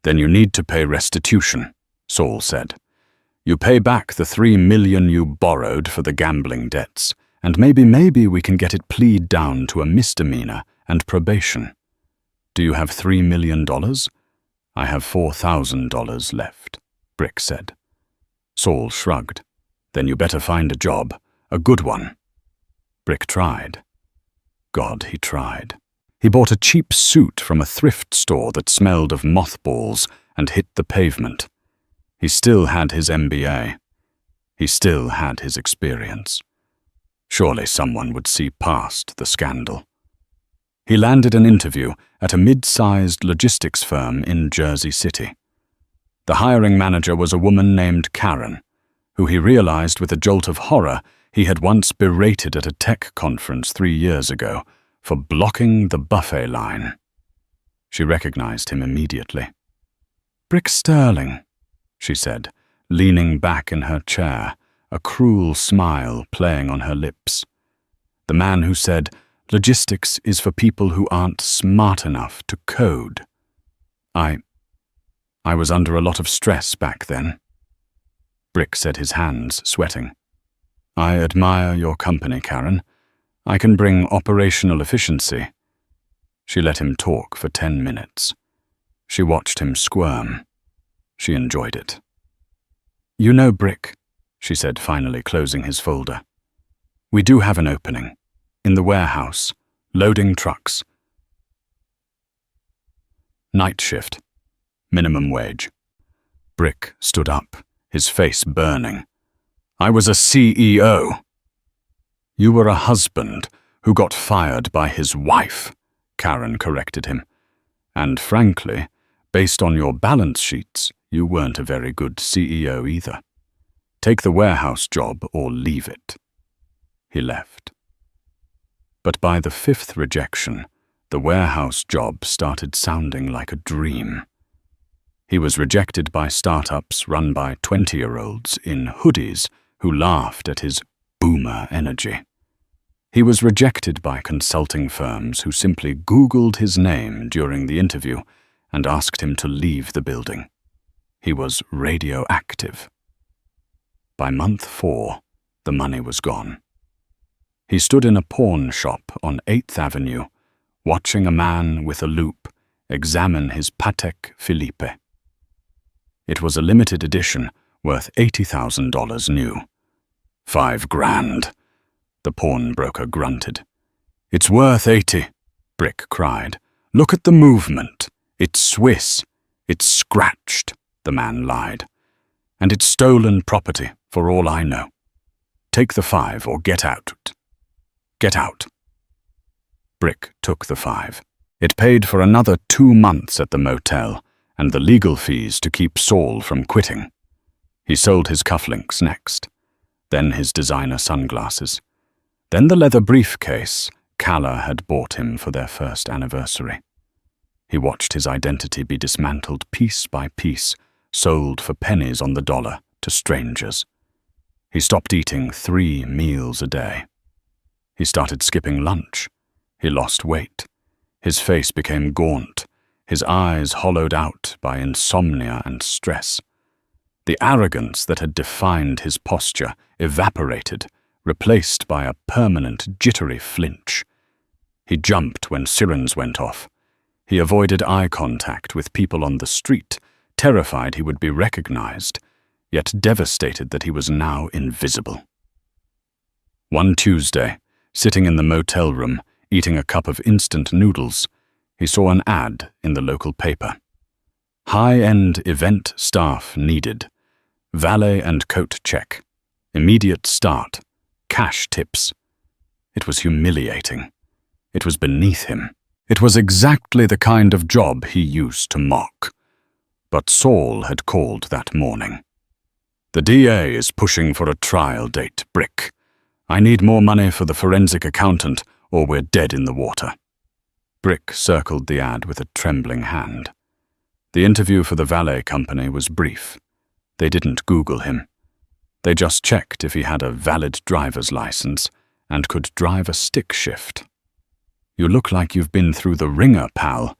"Then you need to pay restitution," Saul said. "You pay back the $3 million you borrowed for the gambling debts, and maybe we can get it plead down to a misdemeanor and probation. Do you have $3 million? "I have $4,000 left," Brick said. Saul shrugged. "Then you better find a job, a good one." Brick tried. God, he tried. He bought a cheap suit from a thrift store that smelled of mothballs and hit the pavement. He still had his MBA. He still had his experience. Surely someone would see past the scandal. He landed an interview at a mid-sized logistics firm in Jersey City. The hiring manager was a woman named Karen, who he realized with a jolt of horror he had once berated at a tech conference 3 years ago for blocking the buffet line. She recognized him immediately. "Brick Sterling," she said, leaning back in her chair, a cruel smile playing on her lips. The man who said, "Logistics is for people who aren't smart enough to code." I was under a lot of stress back then." Brick said, his hands sweating. "I admire your company, Karen. I can bring operational efficiency." She let him talk for 10 minutes. She watched him squirm. She enjoyed it. "You know, Brick," she said, finally closing his folder. "We do have an opening. In the warehouse, loading trucks. Night shift. Minimum wage." Brick stood up, his face burning. "I was a CEO." "You were a husband who got fired by his wife," Karen corrected him. "And frankly, based on your balance sheets, you weren't a very good CEO either. Take the warehouse job or leave it." He left. But by the 5th rejection, the warehouse job started sounding like a dream. He was rejected by startups run by 20-year-olds in hoodies who laughed at his boomer energy. He was rejected by consulting firms who simply Googled his name during the interview and asked him to leave the building. He was radioactive. By month 4, the money was gone. He stood in a pawn shop on 8th Avenue, watching a man with a loupe examine his Patek Philippe. It was a limited edition worth $80,000 new. $5,000, the pawnbroker grunted. "It's worth 80, Brick cried. "Look at the movement. It's Swiss. It's scratched," the man lied. "And it's stolen property, for all I know." Take the 5 or get out. Get out. Brick took the 5. It paid for another 2 months at the motel and the legal fees to keep Saul from quitting. He sold his cufflinks next, then his designer sunglasses, then the leather briefcase Calla had bought him for their first anniversary. He watched his identity be dismantled piece by piece, sold for pennies on the dollar to strangers. He stopped eating 3 meals a day. He started skipping lunch. He lost weight. His face became gaunt, his eyes hollowed out by insomnia and stress. The arrogance that had defined his posture evaporated, replaced by a permanent jittery flinch. He jumped when sirens went off. He avoided eye contact with people on the street, terrified he would be recognized, yet devastated that he was now invisible. One Tuesday, sitting in the motel room, eating a cup of instant noodles, he saw an ad in the local paper. High-end event staff needed. Valet and coat check. Immediate start. Cash tips. It was humiliating. It was beneath him. It was exactly the kind of job he used to mock. But Saul had called that morning. The DA is pushing for a trial date, Brick. I need more money for the forensic accountant, or we're dead in the water. Brick circled the ad with a trembling hand. The interview for the valet company was brief. They didn't Google him. They just checked if he had a valid driver's license and could drive a stick shift. You look like you've been through the ringer, pal,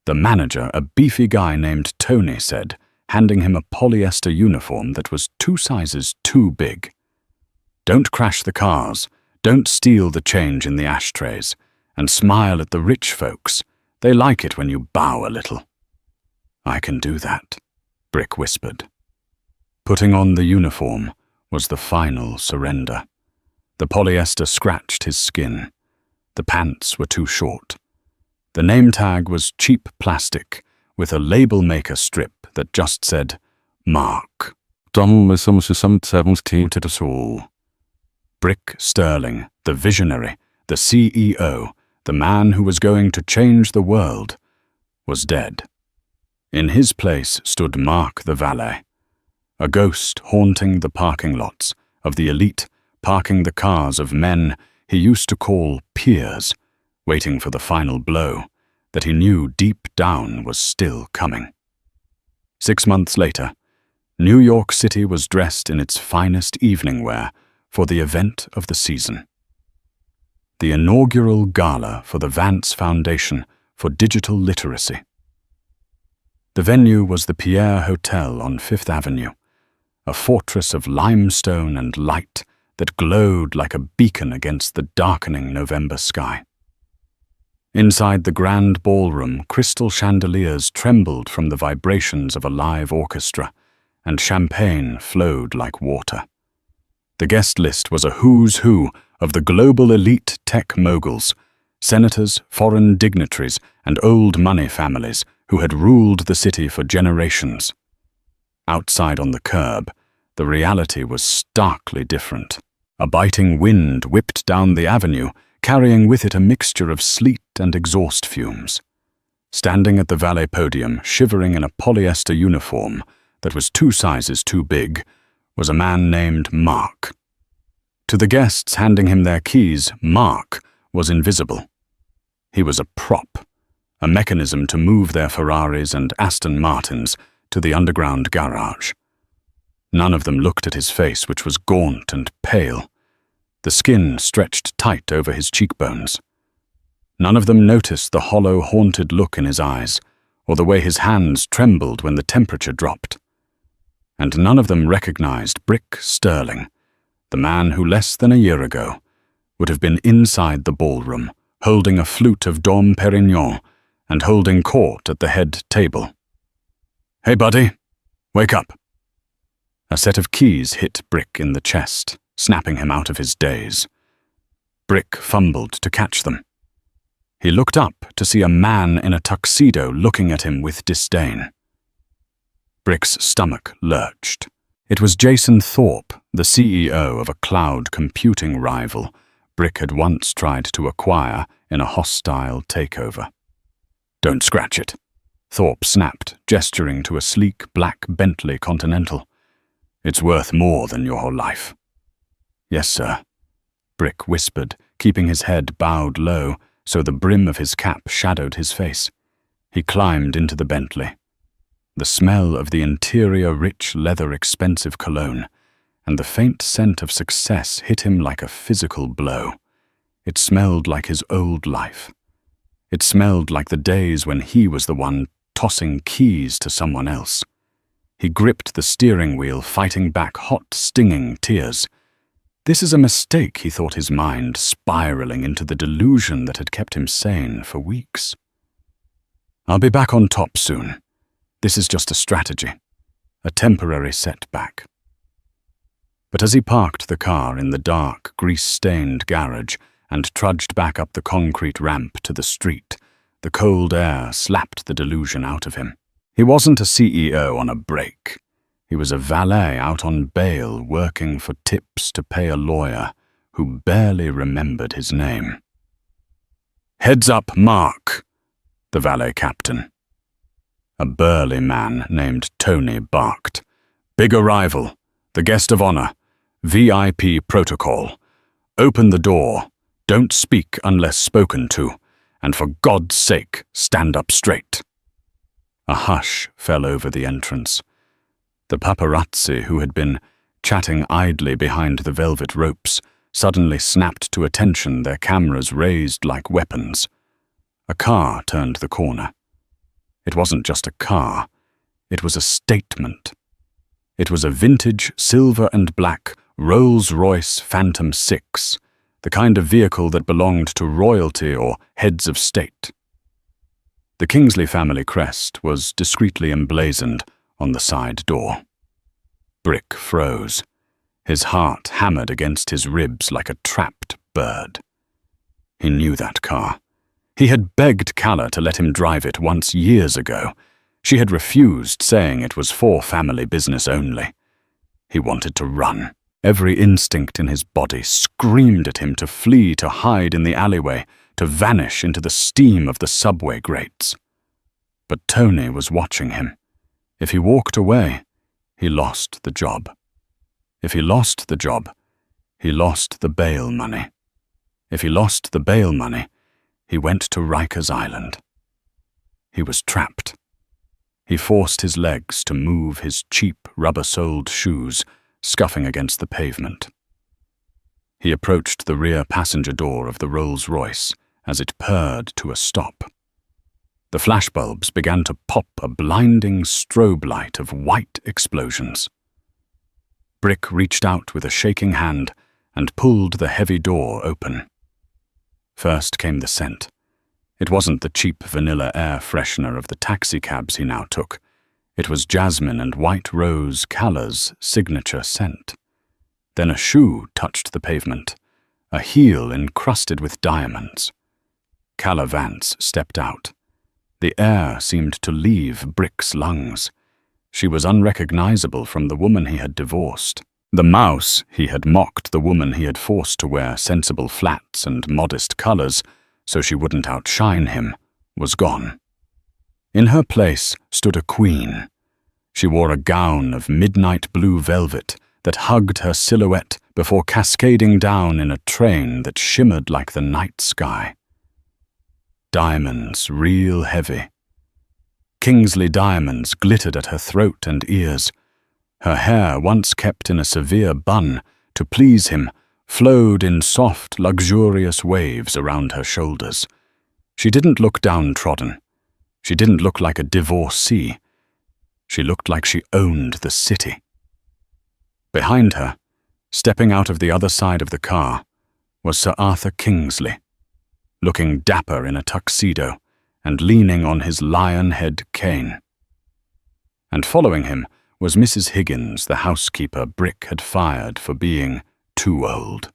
the manager, a beefy guy named Tony, said, handing him a polyester uniform that was 2 sizes too big. Don't crash the cars, don't steal the change in the ashtrays, and smile at the rich folks. They like it when you bow a little. I can do that, Brick whispered. Putting on the uniform was the final surrender. The polyester scratched his skin. The pants were too short. The name tag was cheap plastic with a label maker strip that just said, Mark. Brick Sterling, the visionary, the CEO, the man who was going to change the world, was dead. In his place stood Mark the valet, a ghost haunting the parking lots of the elite, parking the cars of men he used to call peers, waiting for the final blow that he knew deep down was still coming. 6 months later, New York City was dressed in its finest evening wear for the event of the season. The inaugural gala for the Vance Foundation for Digital Literacy. The venue was the Pierre Hotel on 5th Avenue, a fortress of limestone and light that glowed like a beacon against the darkening November sky. Inside the grand ballroom, crystal chandeliers trembled from the vibrations of a live orchestra, and champagne flowed like water. The guest list was a who's who of the global elite tech moguls, senators, foreign dignitaries, and old money families who had ruled the city for generations. Outside on the curb, the reality was starkly different. A biting wind whipped down the avenue, carrying with it a mixture of sleet and exhaust fumes. Standing at the valet podium, shivering in a polyester uniform that was 2 sizes too big, was a man named Mark. To the guests handing him their keys, Mark was invisible. He was a prop, a mechanism to move their Ferraris and Aston Martins to the underground garage. None of them looked at his face, which was gaunt and pale. The skin stretched tight over his cheekbones. None of them noticed the hollow, haunted look in his eyes, or the way his hands trembled when the temperature dropped. And none of them recognized Brick Sterling, the man who less than a year ago would have been inside the ballroom, holding a flute of Dom Perignon and holding court at the head table. "Hey, buddy, wake up." A set of keys hit Brick in the chest, snapping him out of his daze. Brick fumbled to catch them. He looked up to see a man in a tuxedo looking at him with disdain. Brick's stomach lurched. It was Jason Thorpe, the CEO of a cloud computing rival Brick had once tried to acquire in a hostile takeover. "Don't scratch it," Thorpe snapped, gesturing to a sleek black Bentley Continental. "It's worth more than your whole life." "Yes, sir," Brick whispered, keeping his head bowed low so the brim of his cap shadowed his face. He climbed into the Bentley. The smell of the interior rich leather expensive cologne and the faint scent of success hit him like a physical blow. It smelled like his old life. It smelled like the days when he was the one tossing keys to someone else. He gripped the steering wheel, fighting back hot, stinging tears. This is a mistake, he thought, his mind spiraling into the delusion that had kept him sane for weeks. "I'll be back on top soon. This is just a strategy, a temporary setback." But as he parked the car in the dark, grease-stained garage and trudged back up the concrete ramp to the street, the cold air slapped the delusion out of him. He wasn't a CEO on a break. He was a valet out on bail working for tips to pay a lawyer who barely remembered his name. "Heads up, Mark," the valet captain, a burly man named Tony, barked. "Big arrival, the guest of honor, VIP protocol. Open the door, don't speak unless spoken to, and for God's sake, stand up straight." A hush fell over the entrance. The paparazzi, who had been chatting idly behind the velvet ropes, suddenly snapped to attention, their cameras raised like weapons. A car turned the corner. It wasn't just a car, it was a statement. It was a vintage silver and black Rolls-Royce Phantom 6, the kind of vehicle that belonged to royalty or heads of state. The Kingsley family crest was discreetly emblazoned on the side door. Brick froze. His heart hammered against his ribs like a trapped bird. He knew that car. He had begged Calla to let him drive it once years ago. She had refused, saying it was for family business only. He wanted to run. Every instinct in his body screamed at him to flee, to hide in the alleyway, to vanish into the steam of the subway grates. But Tony was watching him. If he walked away, he lost the job. If he lost the job, he lost the bail money. If he lost the bail money, he went to Rikers Island. He was trapped. He forced his legs to move his cheap rubber-soled shoes, scuffing against the pavement. He approached the rear passenger door of the Rolls-Royce as it purred to a stop. The flashbulbs began to pop a blinding strobe light of white explosions. Brick reached out with a shaking hand and pulled the heavy door open. First came the scent. It wasn't the cheap vanilla air freshener of the taxicabs he now took. It was jasmine and white rose Calla's signature scent. Then a shoe touched the pavement, a heel encrusted with diamonds. Calla Vance stepped out. The air seemed to leave Brick's lungs. She was unrecognizable from the woman he had divorced. The mouse he had mocked, the woman he had forced to wear sensible flats and modest colors so she wouldn't outshine him, was gone. In her place stood a queen. She wore a gown of midnight blue velvet that hugged her silhouette before cascading down in a train that shimmered like the night sky. Diamonds, real heavy. Kingsley diamonds glittered at her throat and ears. Her hair, once kept in a severe bun to please him, flowed in soft, luxurious waves around her shoulders. She didn't look downtrodden. She didn't look like a divorcee. She looked like she owned the city. Behind her, stepping out of the other side of the car, was Sir Arthur Kingsley, looking dapper in a tuxedo and leaning on his lion-head cane. And following him was Mrs. Higgins, the housekeeper Brick had fired for being too old.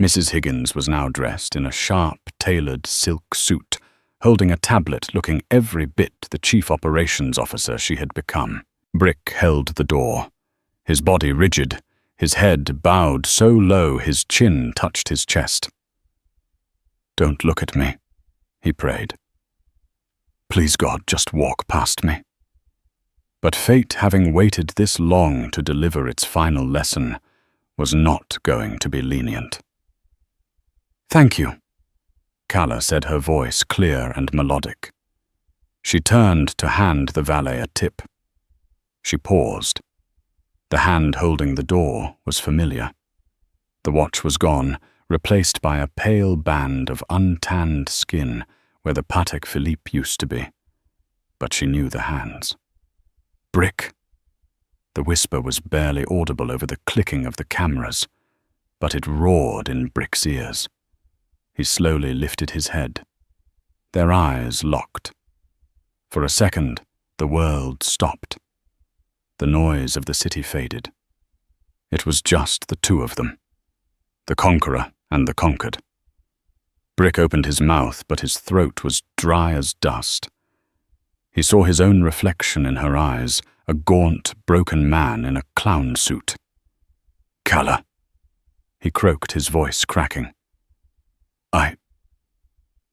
Mrs. Higgins was now dressed in a sharp, tailored silk suit, holding a tablet looking every bit the chief operations officer she had become. Brick held the door. his body rigid, his head bowed so low his chin touched his chest. "Don't look at me," he prayed. "Please God, just walk past me." But fate, having waited this long to deliver its final lesson, was not going to be lenient. "Thank you," Calla said, her voice clear and melodic. She turned to hand the valet a tip. She paused. The hand holding the door was familiar. The watch was gone, replaced by a pale band of untanned skin where the Patek Philippe used to be. But she knew the hands. "Brick." The whisper was barely audible over the clicking of the cameras, but it roared in Brick's ears. He slowly lifted his head. Their eyes locked. For a second, the world stopped. The noise of the city faded. It was just the two of them, the conqueror and the conquered. Brick opened his mouth, but his throat was dry as dust. He saw his own reflection in her eyes, a gaunt, broken man in a clown suit. "Calla," he croaked, his voice cracking.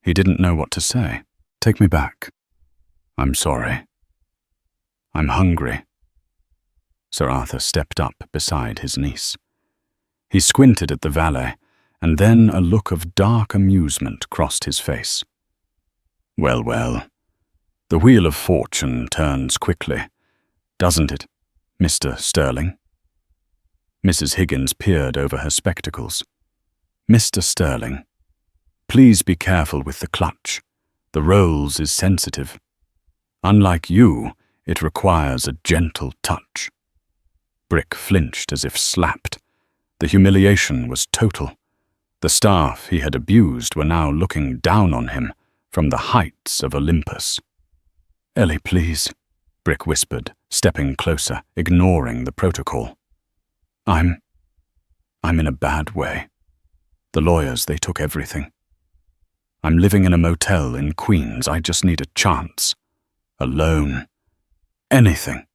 He didn't know what to say. "Take me back. I'm sorry. I'm hungry." Sir Arthur stepped up beside his niece. He squinted at the valet, and then a look of dark amusement crossed his face. "Well, well, the wheel of fortune turns quickly, doesn't it, Mr. Sterling?" Mrs. Higgins peered over her spectacles. "Mr. Sterling, please be careful with the clutch. The Rolls is sensitive. Unlike you, it requires a gentle touch." Brick flinched as if slapped. The humiliation was total. The staff he had abused were now looking down on him from the heights of Olympus. "Ellie, please," Brick whispered, stepping closer, ignoring the protocol. I'm in a bad way. The lawyers, they took everything. I'm living in a motel in Queens. I just need a chance. A loan. Anything."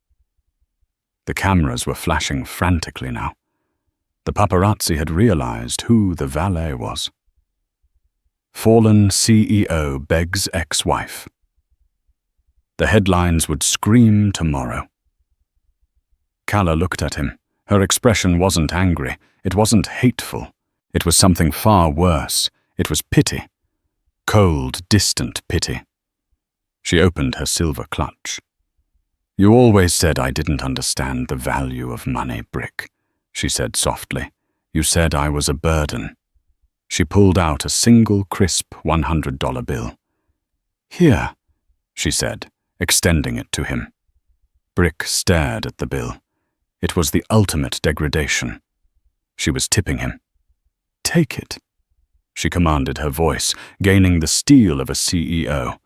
The cameras were flashing frantically now. The paparazzi had realized who the valet was. "Fallen CEO begs ex-wife." The headlines would scream tomorrow. Calla looked at him. Her expression wasn't angry. It wasn't hateful. It was something far worse. It was pity. Cold, distant pity. She opened her silver clutch. "You always said I didn't understand the value of money, Brick," she said softly. "You said I was a burden." She pulled out a single crisp $100 bill. "Here," she said, extending it to him. Brick stared at the bill. It was the ultimate degradation. She was tipping him. "Take it," she commanded, her voice gaining the steel of a CEO.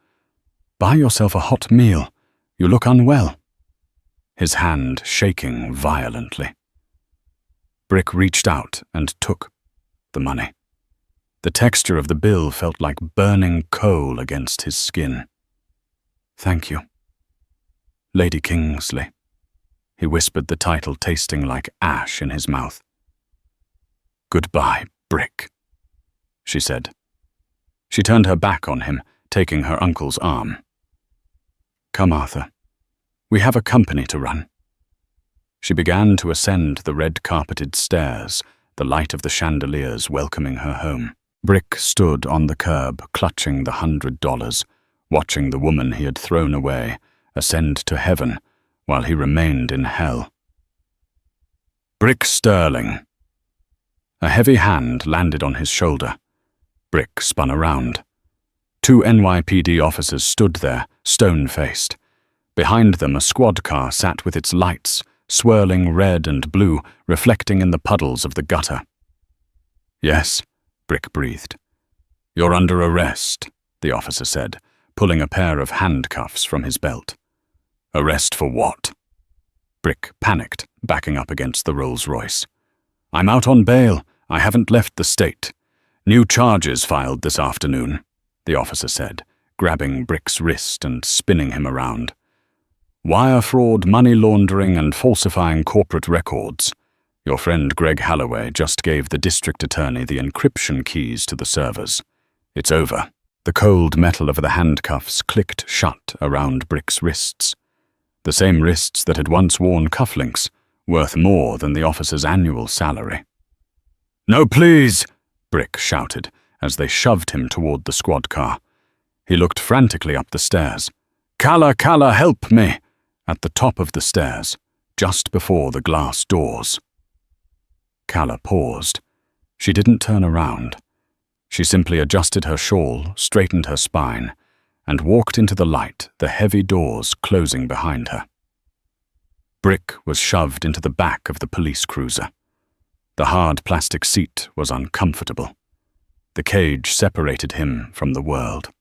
"Buy yourself a hot meal. You look unwell." His hand shaking violently. Brick reached out and took the money. The texture of the bill felt like burning coal against his skin. "Thank you. Lady Kingsley." He whispered the title, tasting like ash in his mouth. "Goodbye, Brick," she said. She turned her back on him, taking her uncle's arm. "Come, Arthur. We have a company to run." She began to ascend the red-carpeted stairs, the light of the chandeliers welcoming her home. Brick stood on the curb, clutching the $100, watching the woman he had thrown away ascend to heaven while he remained in hell. "Brick Sterling." A heavy hand landed on his shoulder. Brick spun around. Two NYPD officers stood there, stone-faced. Behind them, a squad car sat with its lights, swirling red and blue, reflecting in the puddles of the gutter. "Yes," Brick breathed. "You're under arrest," the officer said, pulling a pair of handcuffs from his belt. "Arrest for what?" Brick panicked, backing up against the Rolls-Royce. "I'm out on bail. I haven't left the state. New charges filed this afternoon," the officer said, grabbing Brick's wrist and spinning him around. Wire fraud, money laundering, and falsifying corporate records. Your friend Greg Holloway just gave the district attorney the encryption keys to the servers. It's over. The cold metal of the handcuffs clicked shut around Brick's wrists. The same wrists that had once worn cufflinks, worth more than the officer's annual salary. "No, please!" Brick shouted as they shoved him toward the squad car. He looked frantically up the stairs. "Kala, help me!" At the top of the stairs, just before the glass doors. Kala paused. She didn't turn around. She simply adjusted her shawl, straightened her spine, and walked into the light, the heavy doors closing behind her. Brick was shoved into the back of the police cruiser. The hard plastic seat was uncomfortable. The cage separated him from the world.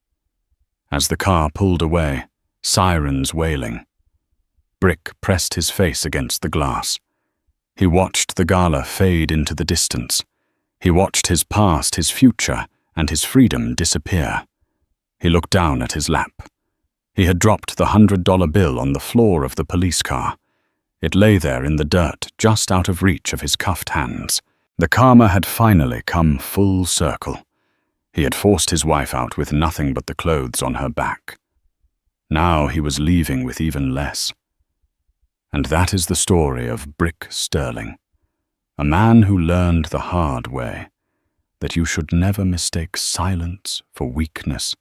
As the car pulled away, sirens wailing, Brick pressed his face against the glass. He watched the gala fade into the distance. He watched his past, his future, and his freedom disappear. He looked down at his lap. He had dropped the $100 bill on the floor of the police car. It lay there in the dirt, just out of reach of his cuffed hands. The karma had finally come full circle. He had forced his wife out with nothing but the clothes on her back. Now he was leaving with even less. And that is the story of Brick Sterling, a man who learned the hard way that you should never mistake silence for weakness,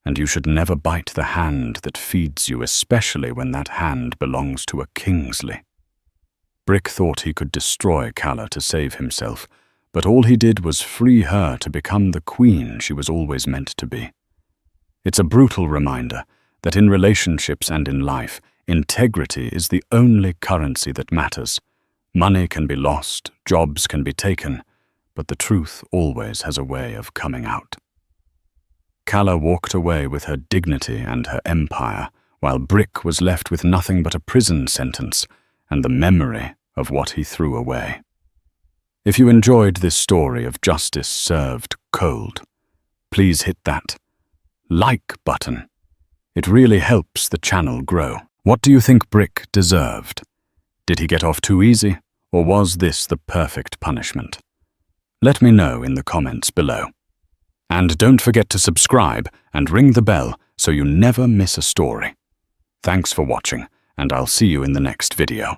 and you should never bite the hand that feeds you, especially when that hand belongs to a Kingsley. Brick thought he could destroy Kala to save himself, but all he did was free her to become the queen she was always meant to be. It's a brutal reminder that in relationships and in life, integrity is the only currency that matters. Money can be lost, jobs can be taken, but the truth always has a way of coming out. Kala walked away with her dignity and her empire, while Brick was left with nothing but a prison sentence and the memory of what he threw away. If you enjoyed this story of justice served cold, please hit that like button. It really helps the channel grow. What do you think Brick deserved? Did he get off too easy, or was this the perfect punishment? Let me know in the comments below. And don't forget to subscribe and ring the bell so you never miss a story. Thanks for watching, and I'll see you in the next video.